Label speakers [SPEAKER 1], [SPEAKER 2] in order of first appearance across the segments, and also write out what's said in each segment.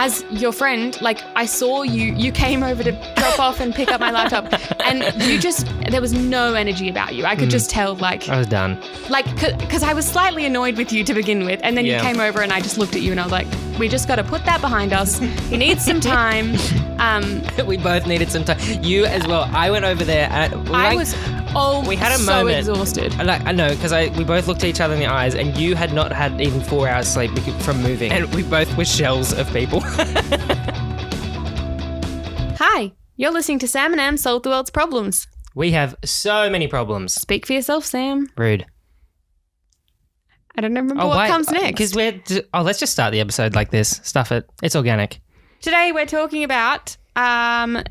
[SPEAKER 1] as your friend, like I saw you came over to drop off and pick up my laptop, and there was no energy about you. I could just tell, like
[SPEAKER 2] I was done. Like,
[SPEAKER 1] because I was slightly annoyed with you to begin with, and then you came over and I just looked at you and I was like, we just got to put that behind us. He needs some time.
[SPEAKER 2] We both needed some time. You as well. I went over there. We had a moment.
[SPEAKER 1] Exhausted.
[SPEAKER 2] I know, because we both looked at each other in the eyes, and you had not had even 4 hours sleep from moving, and we both were shells of people.
[SPEAKER 1] Hi, you're listening to Sam and Anne Solve the World's Problems.
[SPEAKER 2] We have so many problems.
[SPEAKER 1] Speak for yourself, Sam.
[SPEAKER 2] Rude.
[SPEAKER 1] I don't remember what comes next.
[SPEAKER 2] Let's just start the episode like this. Stuff it. It's organic.
[SPEAKER 1] Today we're talking about how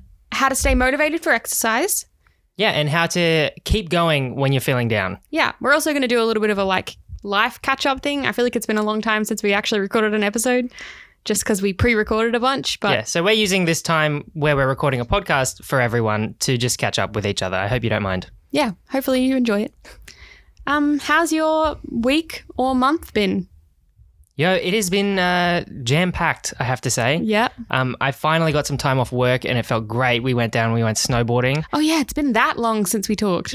[SPEAKER 1] to stay motivated for exercise.
[SPEAKER 2] Yeah, and how to keep going when you're feeling down.
[SPEAKER 1] Yeah, we're also going to do a little bit of a life catch-up thing. I feel like it's been a long time since we actually recorded an episode, just because we pre-recorded a bunch. But
[SPEAKER 2] yeah, so we're using this time where we're recording a podcast for everyone to just catch up with each other. I hope you don't mind.
[SPEAKER 1] Yeah, hopefully you enjoy it. How's your week or month been?
[SPEAKER 2] Yo, it has been jam-packed, I have to say.
[SPEAKER 1] Yeah.
[SPEAKER 2] I finally got some time off work and it felt great. We went snowboarding.
[SPEAKER 1] Oh, yeah, it's been that long since we talked.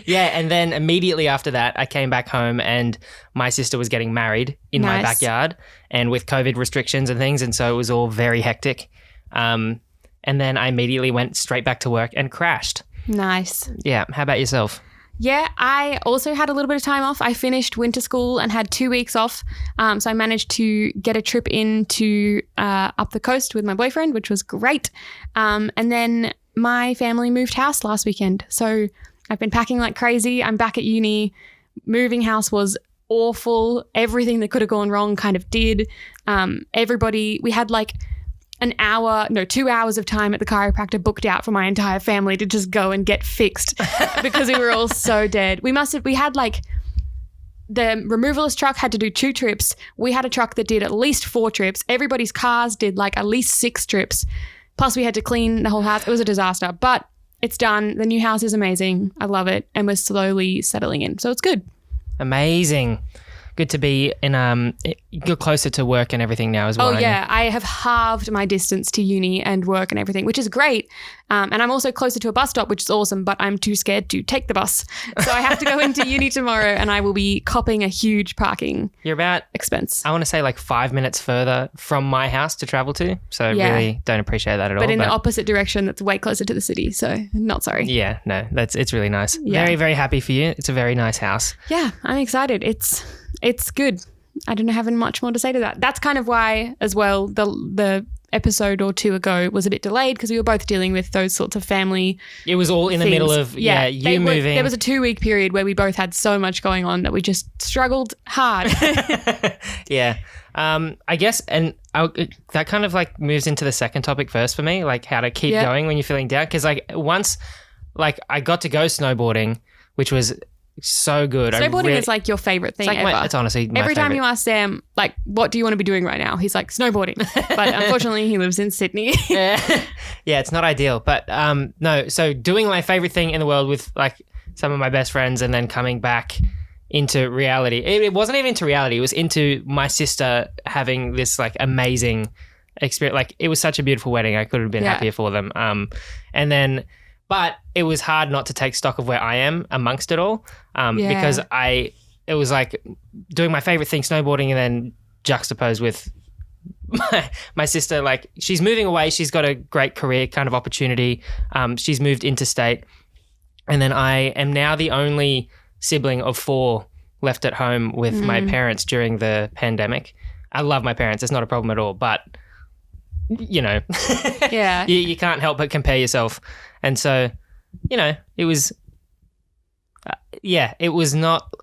[SPEAKER 2] Yeah, and then immediately after that, I came back home and my sister was getting married in my backyard, and with COVID restrictions and things, and so it was all very hectic. And then I immediately went straight back to work and crashed. Nice. Yeah, how about yourself?
[SPEAKER 1] Yeah, I also had a little bit of time off. I finished winter school and had 2 weeks off. So I managed to get a trip into up the coast with my boyfriend, which was great. And then my family moved house last weekend. So I've been packing like crazy. I'm back at uni. Moving house was awful. Everything that could have gone wrong kind of did. We had like 2 hours of time at the chiropractor booked out for my entire family to just go and get fixed because we were all so dead. We had like the removalist truck had to do 2 trips. We had a truck that did at least 4 trips. Everybody's cars did like at least 6 trips. Plus we had to clean the whole house. It was a disaster, but it's done. The new house is amazing. I love it. And we're slowly settling in. So it's good.
[SPEAKER 2] Amazing. Good to be you're closer to work and everything now as well.
[SPEAKER 1] Oh, yeah. I have halved my distance to uni and work and everything, which is great. And I'm also closer to a bus stop, which is awesome, but I'm too scared to take the bus. So I have to go into uni tomorrow and I will be copping a huge parking expense.
[SPEAKER 2] I want to say like 5 minutes further from my house to travel to. So really don't appreciate that at all.
[SPEAKER 1] But in the opposite direction, that's way closer to the city. So not sorry.
[SPEAKER 2] Yeah, no, it's really nice. Yeah. Very, very happy for you. It's a very nice house.
[SPEAKER 1] Yeah, I'm excited. It's good. I don't have much more to say to that. That's kind of why as well the episode or 2 ago was a bit delayed because we were both dealing with those sorts of family
[SPEAKER 2] It was all in
[SPEAKER 1] things.
[SPEAKER 2] The middle of moving.
[SPEAKER 1] There was a 2-week period where we both had so much going on that we just struggled hard.
[SPEAKER 2] Yeah. I guess, and that kind of like moves into the second topic first for me, like how to keep going when you're feeling down. Because like once like I got to go snowboarding, which was so good.
[SPEAKER 1] Snowboarding is like your favorite thing ever.
[SPEAKER 2] It's honestly my
[SPEAKER 1] Every time
[SPEAKER 2] favorite.
[SPEAKER 1] you ask Sam, like, what do you want to be doing right now? He's like, snowboarding. But unfortunately, he lives in Sydney.
[SPEAKER 2] Yeah, it's not ideal. But no, so doing my favorite thing in the world with like some of my best friends and then coming back into reality. It wasn't even into reality. It was into my sister having this like amazing experience. Like it was such a beautiful wedding. I could have been happier for them. But it was hard not to take stock of where I am amongst it all because it was like doing my favorite thing, snowboarding, and then juxtaposed with my sister. Like she's moving away. She's got a great career kind of opportunity. She's moved interstate. And then I am now the only sibling of 4 left at home with my parents during the pandemic. I love my parents. It's not a problem at all. But, you know, you can't help but compare yourself. And so, you know, it was not,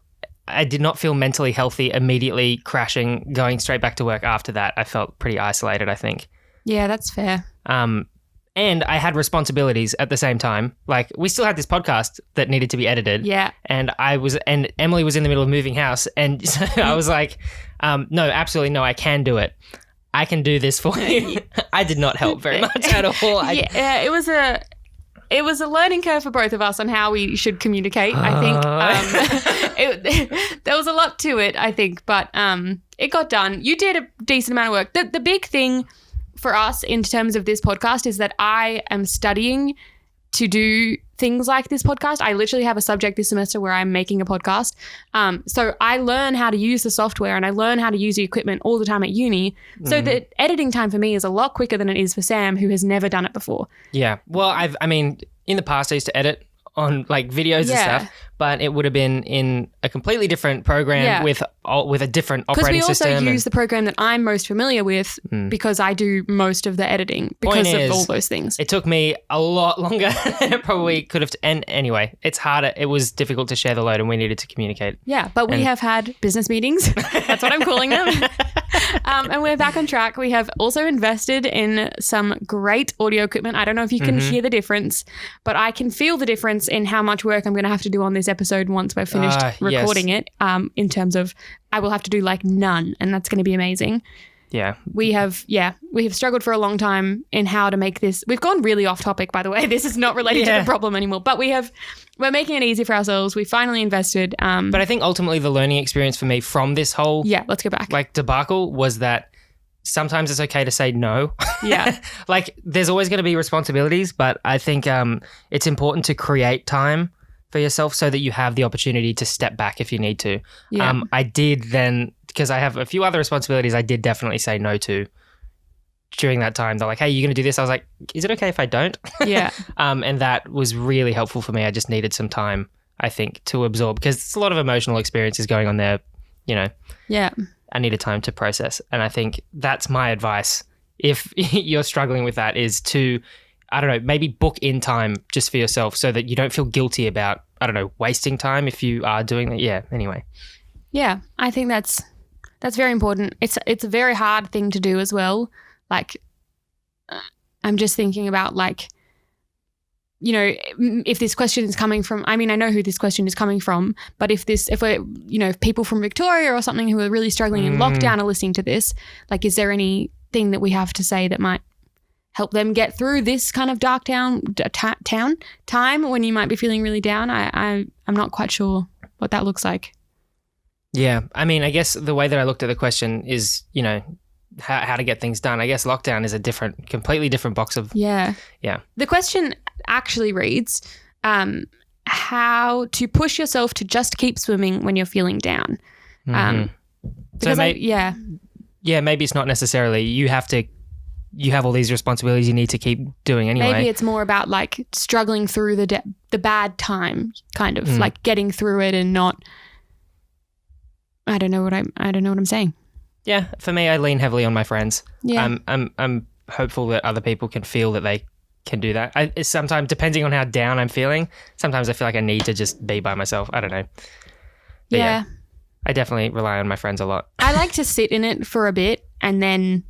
[SPEAKER 2] I did not feel mentally healthy immediately crashing, going straight back to work after that. I felt pretty isolated, I think.
[SPEAKER 1] Yeah, that's fair.
[SPEAKER 2] And I had responsibilities at the same time. Like we still had this podcast that needed to be edited.
[SPEAKER 1] Yeah.
[SPEAKER 2] And Emily was in the middle of moving house. And so I was like, no, absolutely no, I can do it. I can do this for you. I did not help very much at all.
[SPEAKER 1] it was a learning curve for both of us on how we should communicate. I think there was a lot to it, I think, but it got done. You did a decent amount of work. The big thing for us in terms of this podcast is that I am studying to do things like this podcast. I literally have a subject this semester where I'm making a podcast. So I learn how to use the software and I learn how to use the equipment all the time at uni. So the editing time for me is a lot quicker than it is for Sam, who has never done it before.
[SPEAKER 2] Yeah. Well, I mean, in the past I used to edit on like videos and stuff, but it would have been in a completely different program with a different operating system.
[SPEAKER 1] Because we also use the program that I'm most familiar with because I do most of the editing because of all those things.
[SPEAKER 2] It took me a lot longer than it probably could have. And anyway, it's harder. It was difficult to share the load and we needed to communicate.
[SPEAKER 1] Yeah, but we have had business meetings. That's what I'm calling them. And we're back on track. We have also invested in some great audio equipment. I don't know if you can hear the difference, but I can feel the difference in how much work I'm going to have to do on this episode once we're finished recording it, in terms of I will have to do like none, and that's going to be amazing.
[SPEAKER 2] Yeah.
[SPEAKER 1] We have struggled for a long time in how to make this. We've gone really off topic, by the way. This is not related to the problem anymore, but we're making it easy for ourselves. We finally invested.
[SPEAKER 2] But I think ultimately the learning experience for me from this whole
[SPEAKER 1] let's go back.
[SPEAKER 2] Like debacle was that sometimes it's okay to say no.
[SPEAKER 1] Yeah.
[SPEAKER 2] Like there's always going to be responsibilities, but I think it's important to create time for yourself so that you have the opportunity to step back if you need to.
[SPEAKER 1] Yeah.
[SPEAKER 2] I did then, because I have a few other responsibilities I did definitely say no to during that time. They're like, hey, you're going to do this? I was like, is it okay if I don't?
[SPEAKER 1] Yeah.
[SPEAKER 2] And that was really helpful for me. I just needed some time, I think, to absorb because it's a lot of emotional experiences going on there, you know.
[SPEAKER 1] Yeah.
[SPEAKER 2] I needed time to process. And I think that's my advice. If you're struggling with that is to, I don't know, maybe book in time just for yourself so that you don't feel guilty about, I don't know, wasting time if you are doing that. Yeah, anyway.
[SPEAKER 1] Yeah, I think that's very important. It's a very hard thing to do as well. Like, I'm just thinking about like, you know, if this question is coming from, I mean, I know who this question is coming from, but if we're, you know, if people from Victoria or something who are really struggling in lockdown are listening to this, like, is there anything that we have to say that might help them get through this kind of dark time when you might be feeling really down? I'm not quite sure what that looks like.
[SPEAKER 2] Yeah. I mean, I guess the way that I looked at the question is, you know, how to get things done. I guess lockdown is a completely different box of... Yeah.
[SPEAKER 1] The question actually reads, how to push yourself to just keep swimming when you're feeling down. Because
[SPEAKER 2] maybe it's not necessarily you have all these responsibilities you need to keep doing anyway.
[SPEAKER 1] Maybe it's more about like struggling through the bad time, kind of like getting through it and not... I don't know what I'm saying.
[SPEAKER 2] Yeah, for me, I lean heavily on my friends.
[SPEAKER 1] Yeah.
[SPEAKER 2] I'm hopeful that other people can feel that they can do that. It's sometimes, depending on how down I'm feeling, sometimes I feel like I need to just be by myself. I don't know. But yeah, I definitely rely on my friends a lot.
[SPEAKER 1] I like to sit in it for a bit and then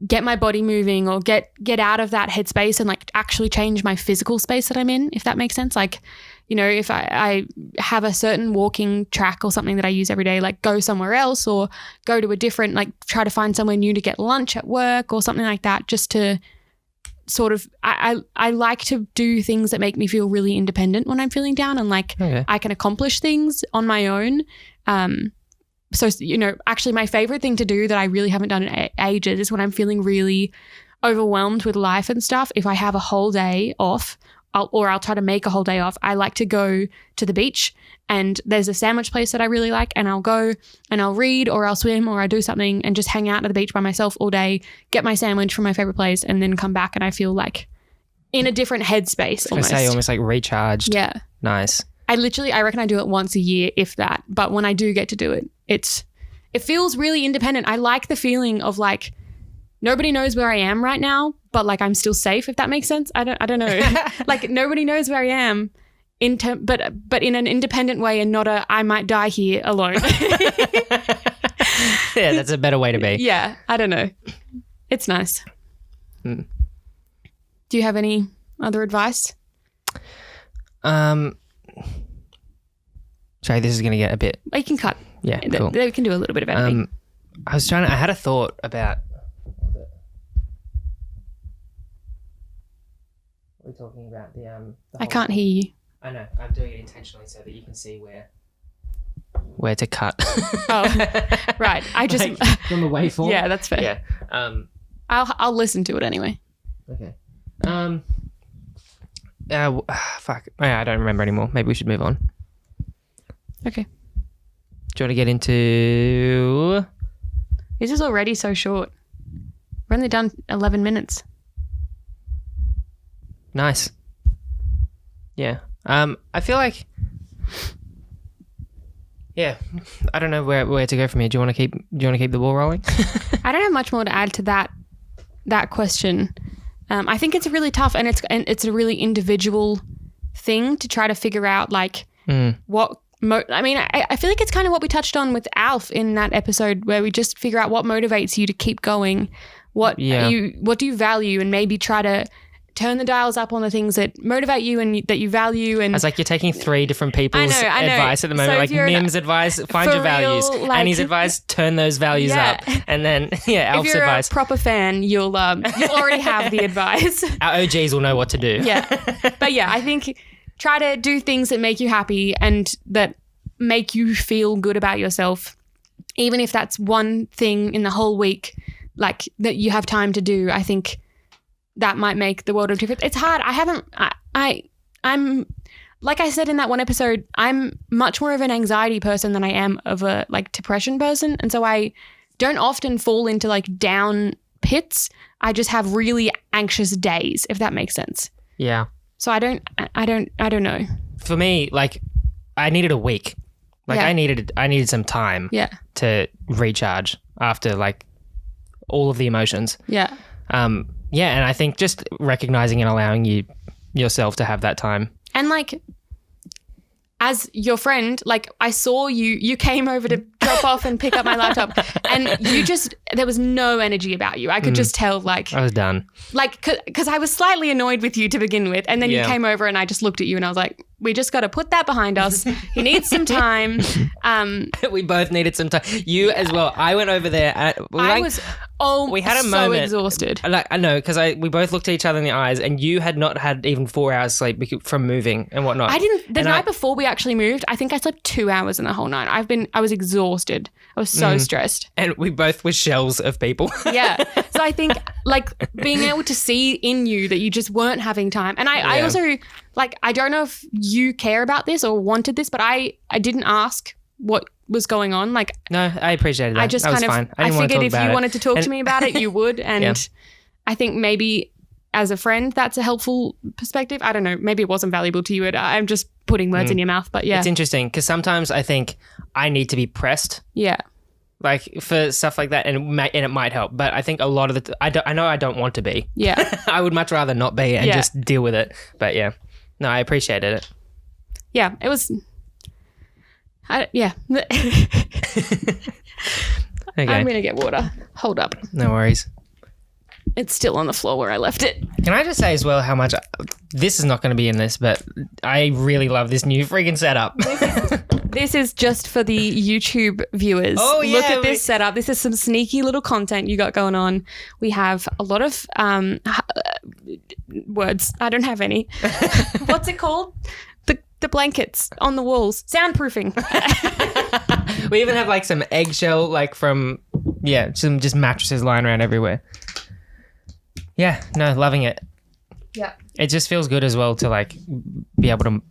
[SPEAKER 1] get my body moving or get out of that headspace and like actually change my physical space that I'm in, if that makes sense. Like, you know, if I have a certain walking track or something that I use every day, like go somewhere else or go to a different, like try to find somewhere new to get lunch at work or something like that, just to sort of, I like to do things that make me feel really independent when I'm feeling down and like I can accomplish things on my own. So, you know, actually my favorite thing to do that I really haven't done in ages is when I'm feeling really overwhelmed with life and stuff. If I have a whole day off, I'll try to make a whole day off, I like to go to the beach and there's a sandwich place that I really like and I'll go and I'll read or I'll swim or I do something and just hang out at the beach by myself all day, get my sandwich from my favorite place and then come back and I feel like in a different headspace almost.
[SPEAKER 2] I say almost like recharged.
[SPEAKER 1] Yeah.
[SPEAKER 2] Nice.
[SPEAKER 1] I reckon I do it once a year, if that. But when I do get to do it, it feels really independent. I like the feeling of like nobody knows where I am right now, but like I'm still safe, if that makes sense. I don't know. Like nobody knows where I am, but in an independent way and not I might die here alone.
[SPEAKER 2] Yeah, that's a better way to be.
[SPEAKER 1] Yeah, I don't know. It's nice. Do you have any other advice?
[SPEAKER 2] Sorry, this is going to get a bit...
[SPEAKER 1] You can cut.
[SPEAKER 2] Yeah, cool.
[SPEAKER 1] They can do a little bit of editing.
[SPEAKER 2] I had a thought about... We're talking about the
[SPEAKER 1] I can't hear you.
[SPEAKER 2] I know. I'm doing it intentionally so that you can see where to cut.
[SPEAKER 1] Oh, right. I just
[SPEAKER 2] from the waveform.
[SPEAKER 1] Yeah, that's fair.
[SPEAKER 2] Yeah.
[SPEAKER 1] I'll listen to it anyway.
[SPEAKER 2] Okay. Fuck. I don't remember anymore. Maybe we should move on.
[SPEAKER 1] Okay.
[SPEAKER 2] Do you want to get into?
[SPEAKER 1] This is already so short. We're only done 11 minutes.
[SPEAKER 2] Nice. Yeah. I feel like. Yeah, I don't know where to go from here. Do you want to keep the ball rolling?
[SPEAKER 1] I don't have much more to add to that question. I think it's really tough, and it's a really individual thing to try to figure out like what. I mean, I feel like it's kind of what we touched on with Alf in that episode, where we just figure out what motivates you to keep going, what do you value, and maybe try to turn the dials up on the things that motivate you and that you value. And
[SPEAKER 2] it's like you're taking 3 different people's advice at the moment.
[SPEAKER 1] So
[SPEAKER 2] like Mim's advice, find your values.
[SPEAKER 1] Like,
[SPEAKER 2] Annie's advice, turn those values up. And then Alf's
[SPEAKER 1] if you're
[SPEAKER 2] advice.
[SPEAKER 1] A proper fan, you'll already have the advice.
[SPEAKER 2] Our OGs will know what to do.
[SPEAKER 1] Yeah, but yeah, I think try to do things that make you happy and that make you feel good about yourself, even if that's one thing in the whole week, like that you have time to do. I think that might make the world of difference. It's hard. I'm like I said in that one episode, I'm much more of an anxiety person than I am of a like depression person. And so I don't often fall into like down pits. I just have really anxious days, if that makes sense.
[SPEAKER 2] Yeah.
[SPEAKER 1] So I don't know.
[SPEAKER 2] For me, like I needed a week. Like I needed some time to recharge after like all of the emotions.
[SPEAKER 1] Yeah.
[SPEAKER 2] Yeah, and I think just recognizing and allowing yourself to have that time.
[SPEAKER 1] And like, as your friend, like I saw you came over to drop off and pick up my laptop, and there was no energy about you. I could just tell, like
[SPEAKER 2] I was done. Like,
[SPEAKER 1] because I was slightly annoyed with you to begin with, and then you came over and I just looked at you and I was like, we just got to put that behind us. He needs some time.
[SPEAKER 2] We both needed some time. You as well. I went over there. We had a
[SPEAKER 1] so
[SPEAKER 2] moment.
[SPEAKER 1] Exhausted.
[SPEAKER 2] Like I know, because we both looked at each other in the eyes, and you had not had even 4 hours sleep from moving and whatnot.
[SPEAKER 1] I didn't. The night before we actually moved, I think I slept 2 hours in the whole night. I was exhausted. I was so stressed. And
[SPEAKER 2] we both were shells of people.
[SPEAKER 1] Yeah. So I think like being able to see in you that you just weren't having time. And I also like, I don't know if you care about this or wanted this, but I didn't ask what was going on. Like,
[SPEAKER 2] no, I appreciated that.
[SPEAKER 1] I just
[SPEAKER 2] that
[SPEAKER 1] kind of,
[SPEAKER 2] fine.
[SPEAKER 1] I figured if you wanted to talk to me about it, you would. And I think maybe as a friend, that's a helpful perspective. I don't know. Maybe it wasn't valuable to you. I'm just putting words in your mouth, but yeah.
[SPEAKER 2] It's interesting because sometimes I think I need to be pressed.
[SPEAKER 1] Yeah.
[SPEAKER 2] Like for stuff like that, and it might help. But I think a lot of I know I don't want to be.
[SPEAKER 1] Yeah.
[SPEAKER 2] I would much rather not be and just deal with it. But yeah, no, I appreciated it.
[SPEAKER 1] Yeah, it was. Yeah.
[SPEAKER 2] Okay.
[SPEAKER 1] I'm gonna get water. Hold up.
[SPEAKER 2] No worries.
[SPEAKER 1] It's still on the floor where I left it.
[SPEAKER 2] Can I just say as well how much this is not going to be in this, but I really love this new freaking setup.
[SPEAKER 1] This is just for the YouTube viewers.
[SPEAKER 2] Oh, yeah.
[SPEAKER 1] Look at this setup. This is some sneaky little content you got going on. We have a lot of words. I don't have any. What's it called? The blankets on the walls. Soundproofing.
[SPEAKER 2] We even have like some eggshell, like from, some just mattresses lying around everywhere. Yeah, no, loving it.
[SPEAKER 1] Yeah.
[SPEAKER 2] It just feels good as well to like be able to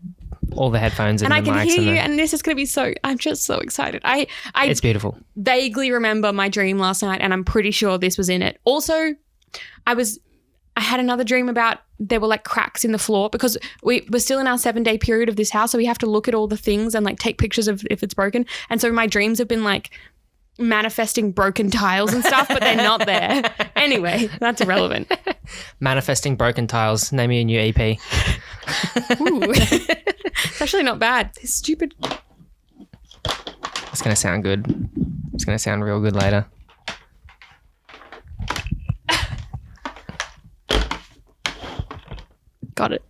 [SPEAKER 2] all the headphones and the mics.
[SPEAKER 1] And I can hear you, and this is going to be I'm just so excited.
[SPEAKER 2] It's beautiful.
[SPEAKER 1] Vaguely remember my dream last night, and I'm pretty sure this was in it. Also, I had another dream about there were like cracks in the floor because we're still in our 7-day period of this house, so we have to look at all the things and like take pictures of if it's broken. And so my dreams have been like manifesting broken tiles and stuff, but they're not there. Anyway, that's irrelevant.
[SPEAKER 2] Manifesting broken tiles. Name me a new EP.
[SPEAKER 1] Ooh. It's actually not bad. This stupid.
[SPEAKER 2] It's going to sound good. It's going to sound real good later.
[SPEAKER 1] Got it.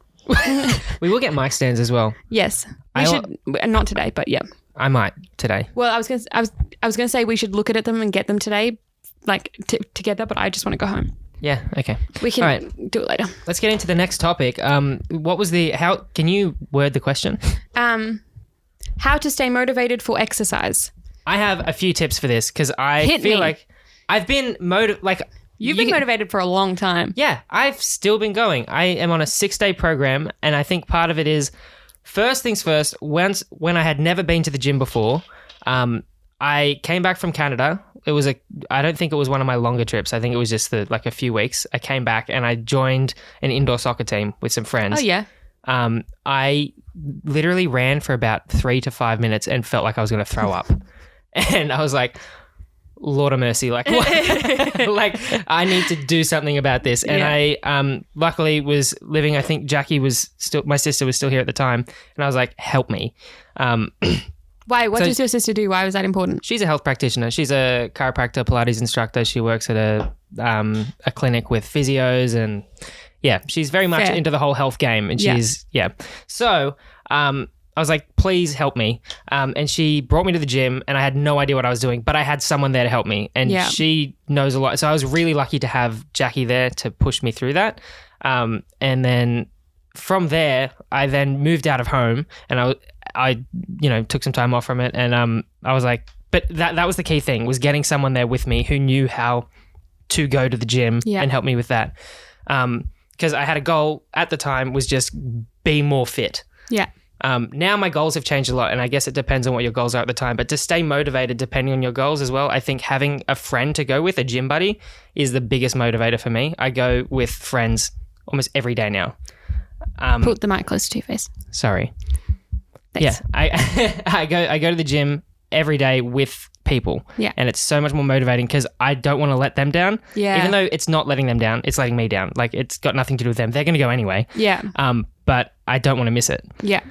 [SPEAKER 2] We will get mic stands as well.
[SPEAKER 1] Yes. We should. Not today, but yeah.
[SPEAKER 2] I might today.
[SPEAKER 1] Well, I was gonna say we should look at them and get them today, like together. But I just want to go home.
[SPEAKER 2] Yeah. Okay.
[SPEAKER 1] We can
[SPEAKER 2] All right.
[SPEAKER 1] do it later.
[SPEAKER 2] Let's get into the next topic. What was how can you word the question?
[SPEAKER 1] How to stay motivated for exercise.
[SPEAKER 2] I have a few tips for this because I feel like I've been
[SPEAKER 1] You've been motivated for a long time. Yeah,
[SPEAKER 2] I've still been going. I am on a 6-day program, and I think part of it is, first things first, when I had never been to the gym before, I came back from Canada. I don't think it was one of my longer trips. I think it was just a few weeks. I came back and I joined an indoor soccer team with some friends.
[SPEAKER 1] Oh, yeah.
[SPEAKER 2] I literally ran for about 3 to 5 minutes and felt like I was going to throw up. And I was like, Lord of mercy, what? Like, I need to do something about this. And I luckily was living, I think my sister was still here at the time. And I was like, help me.
[SPEAKER 1] Why? What does your sister do? Why was that important?
[SPEAKER 2] She's a health practitioner. She's a chiropractor, Pilates instructor. She works at a clinic with physios and she's very much into the whole health game. And So, I was like, please help me. And she brought me to the gym and I had no idea what I was doing, but I had someone there to help me. And she knows a lot. So I was really lucky to have Jackie there to push me through that. And then from there, I then moved out of home and I took some time off from it. And I was like, but that was the key thing, was getting someone there with me who knew how to go to the gym and help me with that. Because I had a goal at the time, was just be more fit.
[SPEAKER 1] Yeah.
[SPEAKER 2] Now my goals have changed a lot, and I guess it depends on what your goals are at the time. But to stay motivated, depending on your goals as well, I think having a friend to go with, a gym buddy, is the biggest motivator for me. I go with friends almost every day now.
[SPEAKER 1] Put the mic closer to your face.
[SPEAKER 2] Sorry.
[SPEAKER 1] Thanks.
[SPEAKER 2] Yeah, I go to the gym every day with people.
[SPEAKER 1] Yeah.
[SPEAKER 2] And it's so much more motivating because I don't want to let them down.
[SPEAKER 1] Yeah.
[SPEAKER 2] Even though it's not letting them down, it's letting me down. Like, it's got nothing to do with them. They're going to go anyway.
[SPEAKER 1] Yeah.
[SPEAKER 2] But I don't want to miss it.
[SPEAKER 1] Yeah.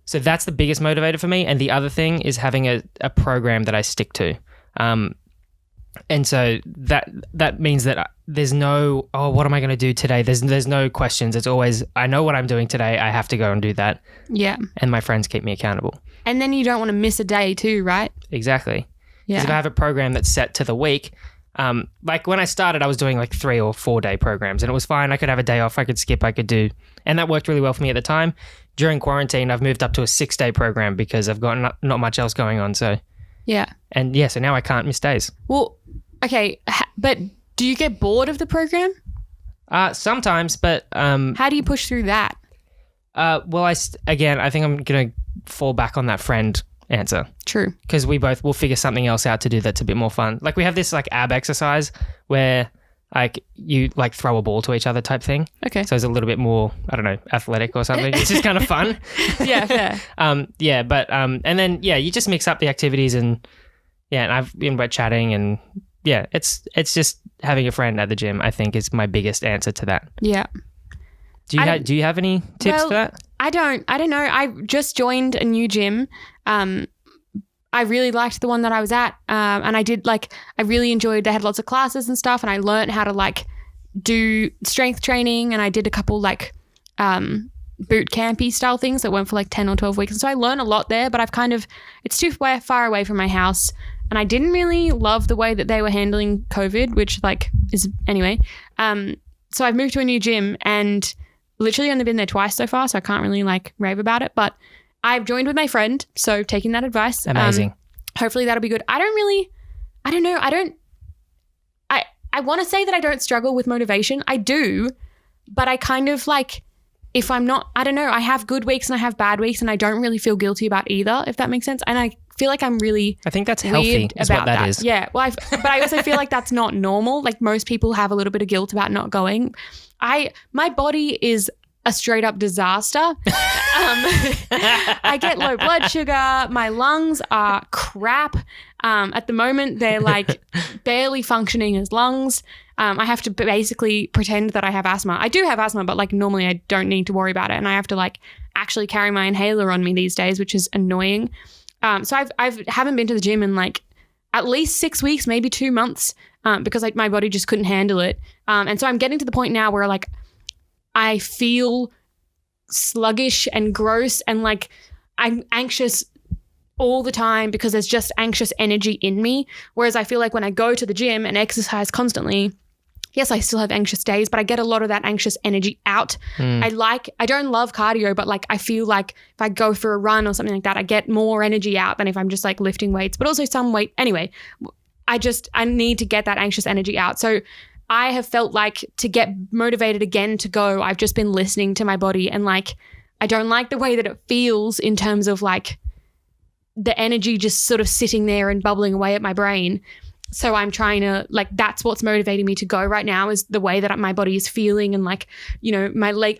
[SPEAKER 2] So that's the biggest motivator for me. And the other thing is having a program that I stick to. And so that means that there's no, what am I going to do today? There's no questions. It's always, I know what I'm doing today. I have to go and do that.
[SPEAKER 1] Yeah.
[SPEAKER 2] And my friends keep me accountable.
[SPEAKER 1] And then you don't want to miss a day too, right?
[SPEAKER 2] Exactly.
[SPEAKER 1] Yeah.
[SPEAKER 2] Because if I have a program that's set to the week, like when I started, I was doing like 3 or 4 day programs and it was fine. I could have a day off. I could skip. I could do, and that worked really well for me at the time. During quarantine, I've moved up to a 6-day program because I've got not much else going on. So
[SPEAKER 1] yeah.
[SPEAKER 2] And so now I can't miss days.
[SPEAKER 1] Well, okay. But do you get bored of the program?
[SPEAKER 2] Sometimes, but
[SPEAKER 1] how do you push through that?
[SPEAKER 2] Well, I think I'm going to fall back on that friend answer.
[SPEAKER 1] True.
[SPEAKER 2] Because will figure something else out to do that's a bit more fun. Like we have this like ab exercise where like you like throw a ball to each other type thing.
[SPEAKER 1] Okay.
[SPEAKER 2] So it's a little bit more, I don't know, athletic or something. It's just kind of fun.
[SPEAKER 1] Yeah, fair.
[SPEAKER 2] And then you just mix up the activities and I've been chatting and it's just having a friend at the gym, I think, is my biggest answer to that.
[SPEAKER 1] Yeah.
[SPEAKER 2] Do you have any tips for that?
[SPEAKER 1] I don't know. I just joined a new gym. I really liked the one that I was at. And I really enjoyed, they had lots of classes and stuff and I learned how to like do strength training and I did a couple like boot campy style things that went for like 10 or 12 weeks. And so I learned a lot there, but it's too far away from my house. And I didn't really love the way that they were handling COVID, which like is anyway. So I've moved to a new gym and literally only been there twice so far. So I can't really like rave about it, but I've joined with my friend. So taking that advice.
[SPEAKER 2] Amazing.
[SPEAKER 1] Hopefully that'll be good. I want to say that I don't struggle with motivation. I do, but I kind of like, if I'm not, I don't know, I have good weeks and I have bad weeks and I don't really feel guilty about either, if that makes sense. And I feel like I'm really
[SPEAKER 2] I think that's healthy is what that is.
[SPEAKER 1] Yeah. Well, but I also feel like that's not normal. Like most people have a little bit of guilt about not going. My body is a straight up disaster. I get low blood sugar. My lungs are crap. At the moment, they're like barely functioning as lungs. I have to basically pretend that I have asthma. I do have asthma, but like normally I don't need to worry about it. And I have to like actually carry my inhaler on me these days, which is annoying. So I haven't been to the gym in like at least 6 weeks, maybe 2 months, because like my body just couldn't handle it. And so I'm getting to the point now where like I feel sluggish and gross and like I'm anxious all the time because there's just anxious energy in me. Whereas I feel like when I go to the gym and exercise constantly, yes, I still have anxious days, but I get a lot of that anxious energy out. I don't love cardio, but like I feel like if I go for a run or something like that, I get more energy out than if I'm just like lifting weights, but also some weight. Anyway, I need to get that anxious energy out. So I have felt like to get motivated again to go, I've just been listening to my body, and like I don't like the way that it feels in terms of like the energy just sort of sitting there and bubbling away at my brain. So I'm trying to like, that's what's motivating me to go right now, is the way that my body is feeling, and like, you know, my leg,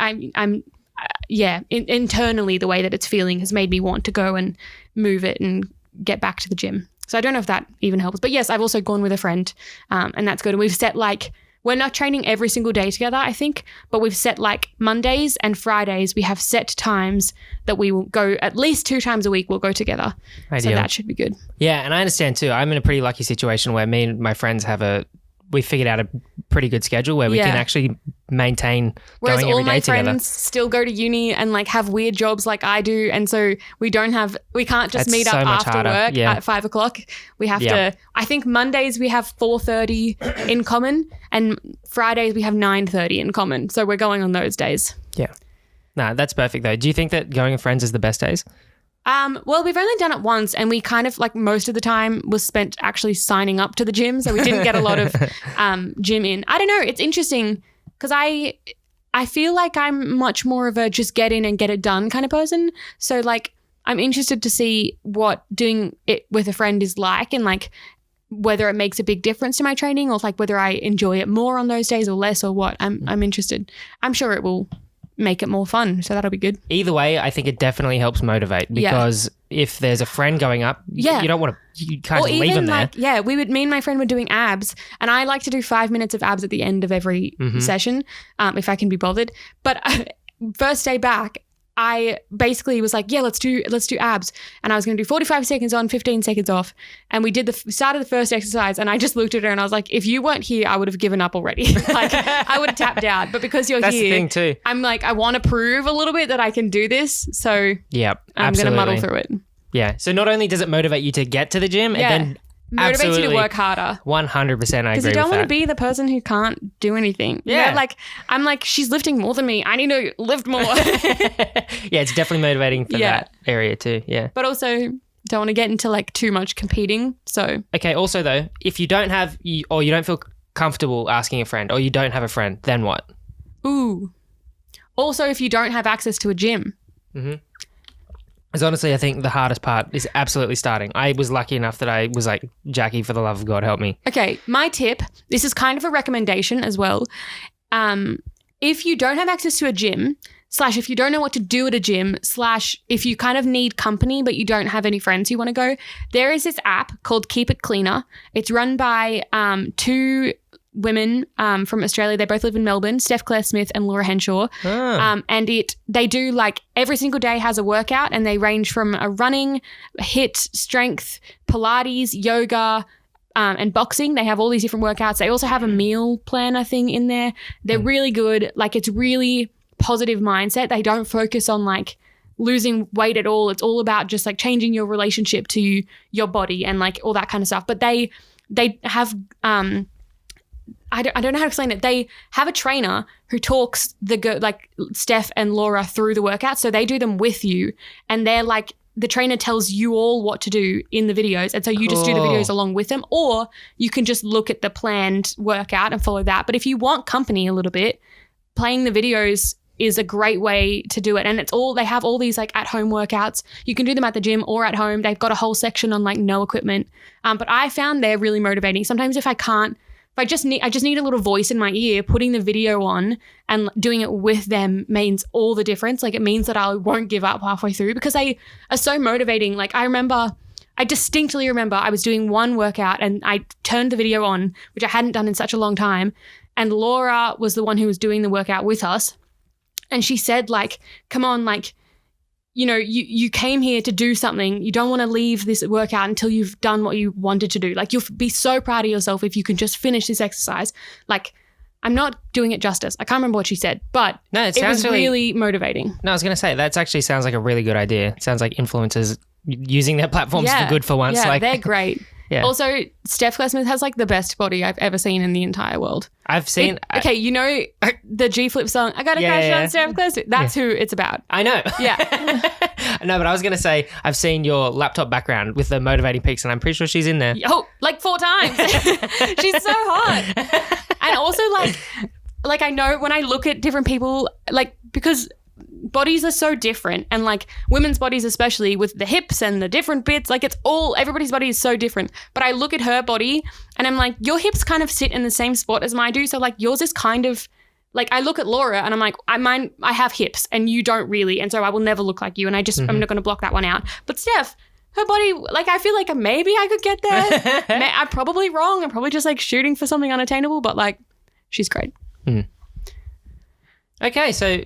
[SPEAKER 1] internally the way that it's feeling has made me want to go and move it and get back to the gym. So I don't know if that even helps, but yes, I've also gone with a friend, and that's good. And we've set like, we're not training every single day together, I think, but we've set like Mondays and Fridays. We have set times that we will go at least 2 times a week. We'll go together. Ideal. So that should be good.
[SPEAKER 2] Yeah, and I understand too. I'm in a pretty lucky situation where me and my friends we figured out a pretty good schedule where we can actually maintain
[SPEAKER 1] Whereas
[SPEAKER 2] going every day together.
[SPEAKER 1] All my friends still go to uni and like have weird jobs like I do, and so we can't just meet up after work at 5 o'clock. We have to. I think Mondays we have 4:30 in common, and Fridays we have 9:30 in common. So we're going on those days.
[SPEAKER 2] Yeah, that's perfect though. Do you think that going with friends is the best days?
[SPEAKER 1] Well, we've only done it once, and we kind of like most of the time was spent actually signing up to the gym. So we didn't get a lot of gym in. I don't know. It's interesting because I feel like I'm much more of a just get in and get it done kind of person. So like I'm interested to see what doing it with a friend is like, and like whether it makes a big difference to my training, or like whether I enjoy it more on those days or less, or what. I'm interested. I'm sure it will make it more fun, so that'll be good.
[SPEAKER 2] Either way, I think it definitely helps motivate, because if there's a friend going up, you can't just leave them there.
[SPEAKER 1] Me and my friend were doing abs, and I like to do 5 minutes of abs at the end of every session, if I can be bothered. But first day back, I basically was like, let's do abs. And I was going to do 45 seconds on, 15 seconds off. And we did started the first exercise, and I just looked at her and I was like, if you weren't here, I would have given up already. Like I would have tapped out. But because you're
[SPEAKER 2] That's
[SPEAKER 1] here,
[SPEAKER 2] the thing too.
[SPEAKER 1] I'm like, I want to prove a little bit that I can do this. So I'm going to muddle through it.
[SPEAKER 2] Yeah. So not only does it motivate you to get to the gym, and then
[SPEAKER 1] motivates you to work harder.
[SPEAKER 2] 100% I agree with that.
[SPEAKER 1] Because you don't want to be the person who can't do anything.
[SPEAKER 2] Yeah.
[SPEAKER 1] You know, like, I'm like, she's lifting more than me. I need to lift more.
[SPEAKER 2] Yeah, it's definitely motivating for that area too. Yeah.
[SPEAKER 1] But also don't want to get into like too much competing. So.
[SPEAKER 2] Okay. Also though, if you don't have, or you don't feel comfortable asking a friend, or you don't have a friend, then what?
[SPEAKER 1] Ooh. Also, if you don't have access to a gym.
[SPEAKER 2] Mm-hmm. Because honestly, I think the hardest part is absolutely starting. I was lucky enough that I was like, Jackie, for the love of God, help me.
[SPEAKER 1] Okay, my tip, this is kind of a recommendation as well. If you don't have access to a gym, / if you don't know what to do at a gym, / if you kind of need company but you don't have any friends who want to go, there is this app called Keep It Cleaner. It's run by 2 women from Australia. They both live in Melbourne, Steph Claire Smith and Laura Henshaw. And they do like every single day has a workout, and they range from a running, HIIT, strength, Pilates, yoga, and boxing. They have all these different workouts. They also have a meal planner thing in there. They're really good. Like it's really positive mindset. They don't focus on like losing weight at all. It's all about just like changing your relationship to your body and like all that kind of stuff. But they have I don't know how to explain it. They have a trainer who talks like Steph and Laura through the workouts. So they do them with you, and they're like, the trainer tells you all what to do in the videos. And so you just do the videos along with them, or you can just look at the planned workout and follow that. But if you want company a little bit, playing the videos is a great way to do it. And they have all these like at home workouts. You can do them at the gym or at home. They've got a whole section on like no equipment. But I found they're really motivating. Sometimes if I just need a little voice in my ear, putting the video on and doing it with them means all the difference. Like it means that I won't give up halfway through, because they are so motivating. Like I distinctly remember I was doing one workout and I turned the video on, which I hadn't done in such a long time. And Laura was the one who was doing the workout with us. And she said like, come on, like, you know, you came here to do something. You don't want to leave this workout until you've done what you wanted to do. Like you'll be so proud of yourself if you can just finish this exercise. Like I'm not doing it justice. I can't remember what she said, but it was really motivating.
[SPEAKER 2] No, I was going to say, that actually sounds like a really good idea. It sounds like influencers using their platforms for good for once.
[SPEAKER 1] Yeah,
[SPEAKER 2] like,
[SPEAKER 1] they're great.
[SPEAKER 2] Yeah.
[SPEAKER 1] Also, Steph Claire-Smith has like the best body I've ever seen in the entire world.
[SPEAKER 2] I've seen.
[SPEAKER 1] Okay, you know the G-Flip song, I got a crush on Steph Claire-Smith? That's who it's about.
[SPEAKER 2] I know.
[SPEAKER 1] Yeah.
[SPEAKER 2] No, but I was going to say, I've seen your laptop background with the motivating pics, and I'm pretty sure she's in there.
[SPEAKER 1] Oh, like 4 times. She's so hot. And also like I know when I look at different people, like, because bodies are so different, and like women's bodies, especially with the hips and the different bits, like everybody's body is so different. But I look at her body and I'm like, your hips kind of sit in the same spot as mine do. So like yours is kind of like, I look at Laura and I'm like, I have hips and you don't really. And so I will never look like you. And I'm not going to block that one out. But Steph, her body, like, I feel like maybe I could get there. I'm probably wrong. I'm probably just like shooting for something unattainable, but like, she's great.
[SPEAKER 2] Okay, so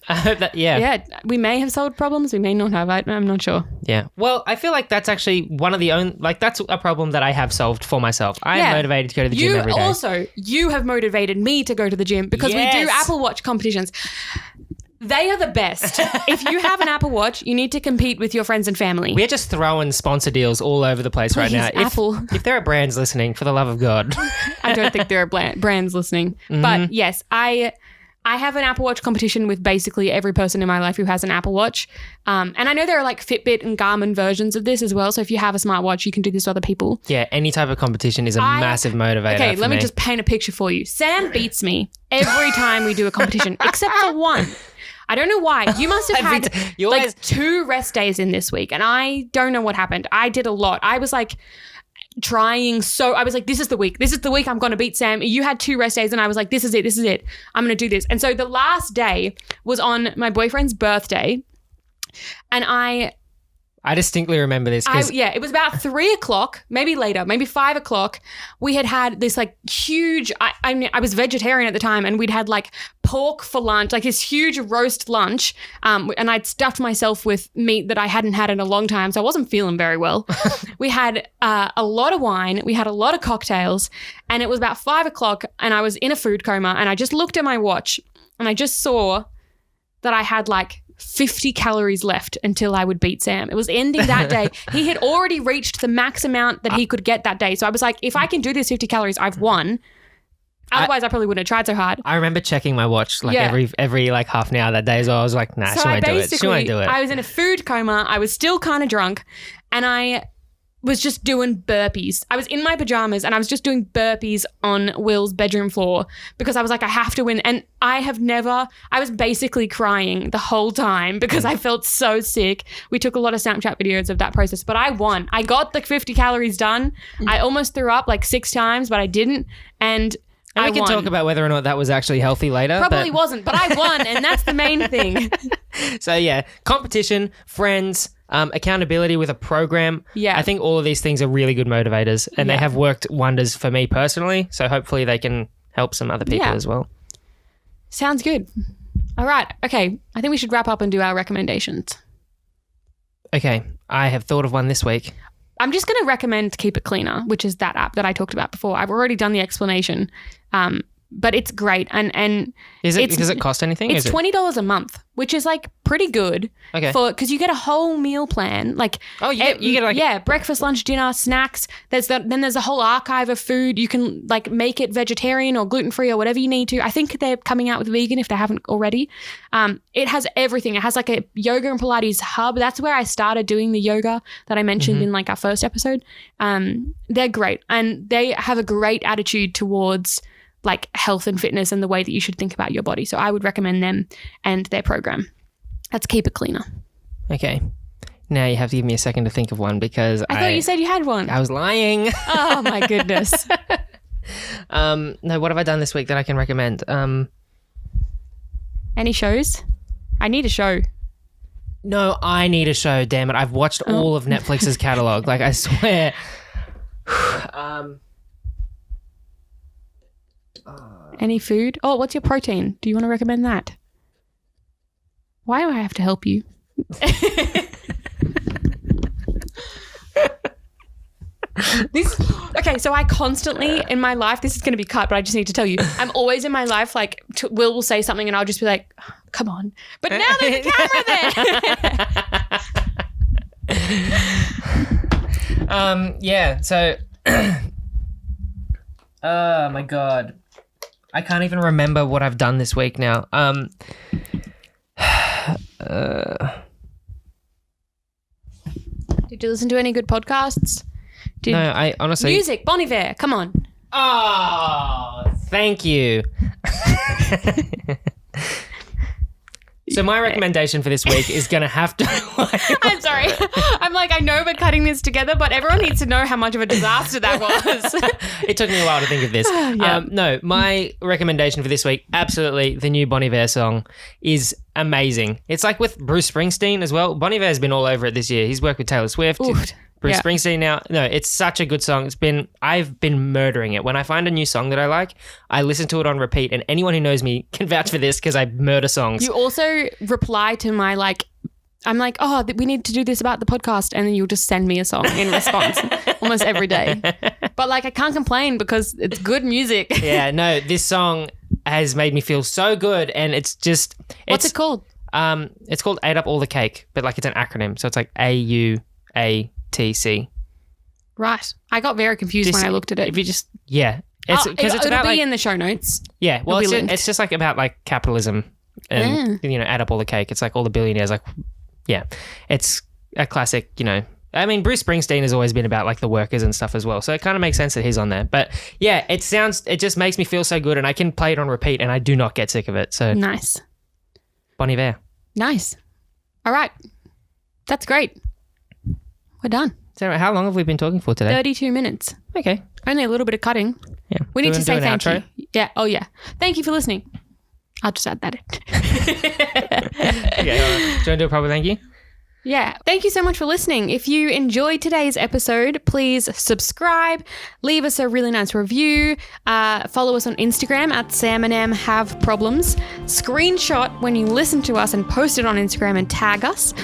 [SPEAKER 2] I hope that,
[SPEAKER 1] Yeah, we may have solved problems. We may not have. I'm not sure.
[SPEAKER 2] Yeah. Well, I feel like that's actually one of the only, like, that's a problem that I have solved for myself. I am motivated to go to the gym every day.
[SPEAKER 1] You have motivated me to go to the gym because we do Apple Watch competitions. They are the best. If you have an Apple Watch, you need to compete with your friends and family.
[SPEAKER 2] We're just throwing sponsor deals all over the place right now.
[SPEAKER 1] Apple.
[SPEAKER 2] If there are brands listening, for the love of God.
[SPEAKER 1] I don't think there are brands listening. But yes, I have an Apple Watch competition with basically every person in my life who has an Apple Watch. And I know there are like Fitbit and Garmin versions of this as well. So if you have a smartwatch, you can do this with other people.
[SPEAKER 2] Yeah, any type of competition is a massive motivator. Okay,
[SPEAKER 1] let me just paint a picture for you. Sam beats me every time we do a competition, except for one. I don't know why. You must have had 2 rest days in this week, and I don't know what happened. I did a lot. I was like trying, so I was like, this is the week I'm going to beat Sam. You had 2 rest days, and I was like, this is it. I'm going to do this. And so the last day was on my boyfriend's birthday, and I
[SPEAKER 2] distinctly remember this.
[SPEAKER 1] It was about 3:00, maybe later, maybe 5:00. We had this like huge, I was vegetarian at the time, and we'd had like pork for lunch, like this huge roast lunch. And I'd stuffed myself with meat that I hadn't had in a long time. So I wasn't feeling very well. We had a lot of wine. We had a lot of cocktails, and it was about 5:00, and I was in a food coma, and I just looked at my watch and I just saw that I had like 50 calories left until I would beat Sam. It was ending that day. He had already reached the max amount that he could get that day. So I was like, if I can do this 50 calories, I've won. Otherwise, I probably wouldn't have tried so hard.
[SPEAKER 2] I remember checking my watch like every like half an hour that day. So I was like, nah, she won't do it. She won't do it.
[SPEAKER 1] I was in a food coma. I was still kind of drunk, and I was just doing burpees. I was in my pajamas and I was just doing burpees on Will's bedroom floor because I was like, I have to win. And I was basically crying the whole time because I felt so sick. We took a lot of Snapchat videos of that process, but I won. I got the 50 calories done. I almost threw up like 6 times, but I didn't. And
[SPEAKER 2] we can talk about whether or not that was actually healthy later.
[SPEAKER 1] Probably wasn't, but I won, and that's the main thing.
[SPEAKER 2] So yeah, competition, friends, accountability with a program.
[SPEAKER 1] Yeah.
[SPEAKER 2] I think all of these things are really good motivators, and they have worked wonders for me personally. So hopefully they can help some other people as well.
[SPEAKER 1] Sounds good. All right. Okay. I think we should wrap up and do our recommendations.
[SPEAKER 2] Okay. I have thought of one this week.
[SPEAKER 1] I'm just going to recommend Keep It Cleaner, which is that app that I talked about before. I've already done the explanation, but it's great. And
[SPEAKER 2] does it cost anything?
[SPEAKER 1] It's $20 a month, which is like pretty good.
[SPEAKER 2] Okay.
[SPEAKER 1] Because you get a whole meal plan. Like
[SPEAKER 2] you get like
[SPEAKER 1] breakfast, lunch, dinner, snacks. Then there's a whole archive of food. You can like make it vegetarian or gluten free or whatever you need to. I think they're coming out with vegan if they haven't already. It has everything. It has like a yoga and Pilates hub. That's where I started doing the yoga that I mentioned in like our first episode. They're great, and they have a great attitude towards like health and fitness and the way that you should think about your body. So I would recommend them and their program. Let's Keep It Cleaner.
[SPEAKER 2] Okay. Now you have to give me a second to think of one because
[SPEAKER 1] I thought you said you had one.
[SPEAKER 2] I was lying.
[SPEAKER 1] Oh my goodness.
[SPEAKER 2] No, what have I done this week that I can recommend?
[SPEAKER 1] Any shows? I need a show.
[SPEAKER 2] No, I need a show, damn it. I've watched all of Netflix's catalog. Like I swear.
[SPEAKER 1] Any food? Oh, what's your protein? Do you want to recommend that? Why do I have to help you? Okay, so I constantly in my life, this is going to be cut, but I just need to tell you, I'm always in my life like Will say something and I'll just be like, oh, come on. But now there's a camera there.
[SPEAKER 2] Yeah. So, oh my God, I can't even remember what I've done this week now.
[SPEAKER 1] Did you listen to any good podcasts?
[SPEAKER 2] No, I honestly...
[SPEAKER 1] Music, Bon Iver, come on.
[SPEAKER 2] Oh, thank you. So my recommendation for this week is going to have to...
[SPEAKER 1] I'm sorry. I'm like, I know we're cutting this together, but everyone needs to know how much of a disaster that was.
[SPEAKER 2] It took me a while to think of this.
[SPEAKER 1] Yeah.
[SPEAKER 2] No, my recommendation for this week, absolutely, the new Bon Iver song is amazing. It's like with Bruce Springsteen as well. Bon Iver has been all over it this year. He's worked with Taylor Swift.
[SPEAKER 1] Oof.
[SPEAKER 2] Bruce Springsteen now. No, it's such a good song. I've been murdering it. When I find a new song that I like, I listen to it on repeat, and anyone who knows me can vouch for this because I murder songs.
[SPEAKER 1] You also reply to my I'm like, oh, we need to do this about the podcast, and then you'll just send me a song in response almost every day. But I can't complain because it's good music.
[SPEAKER 2] Yeah, no, this song has made me feel so good, and it's just...
[SPEAKER 1] What's it called?
[SPEAKER 2] It's called Ate Up All the Cake, but it's an acronym, so it's like AUATC.
[SPEAKER 1] Right. I got very confused when I looked at it.
[SPEAKER 2] If you just... Yeah. It's
[SPEAKER 1] it'll be in the show notes.
[SPEAKER 2] Yeah, well, it's just about capitalism and, add up all the cake. It's like all the billionaires, yeah. It's a classic, I mean, Bruce Springsteen has always been about the workers and stuff as well. So it kind of makes sense that he's on there. But yeah, it just makes me feel so good, and I can play it on repeat and I do not get sick of it. So
[SPEAKER 1] nice.
[SPEAKER 2] Bon Iver.
[SPEAKER 1] Nice. All right. That's great. We're done.
[SPEAKER 2] So how long have we been talking for today?
[SPEAKER 1] 32 minutes.
[SPEAKER 2] Okay.
[SPEAKER 1] Only a little bit of cutting.
[SPEAKER 2] Yeah.
[SPEAKER 1] We need to say thank
[SPEAKER 2] outro?
[SPEAKER 1] you. Yeah. Oh, yeah. Thank you for listening. I'll just add that in.
[SPEAKER 2] Okay. Do you want to do a proper thank you?
[SPEAKER 1] Yeah. Thank you so much for listening. If you enjoyed today's episode, please subscribe, leave us a really nice review, follow us on Instagram at SamandEmHaveProblems, screenshot when you listen to us and post it on Instagram and tag us.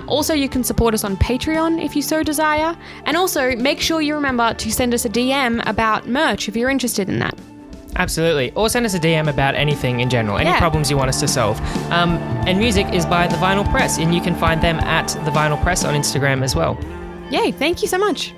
[SPEAKER 1] Also, you can support us on Patreon if you so desire. And also, make sure you remember to send us a DM about merch if you're interested in that.
[SPEAKER 2] Absolutely. Or send us a DM about anything in general, any problems you want us to solve. And music is by The Vinyl Press, and you can find them at The Vinyl Press on Instagram as well.
[SPEAKER 1] Yay, thank you so much.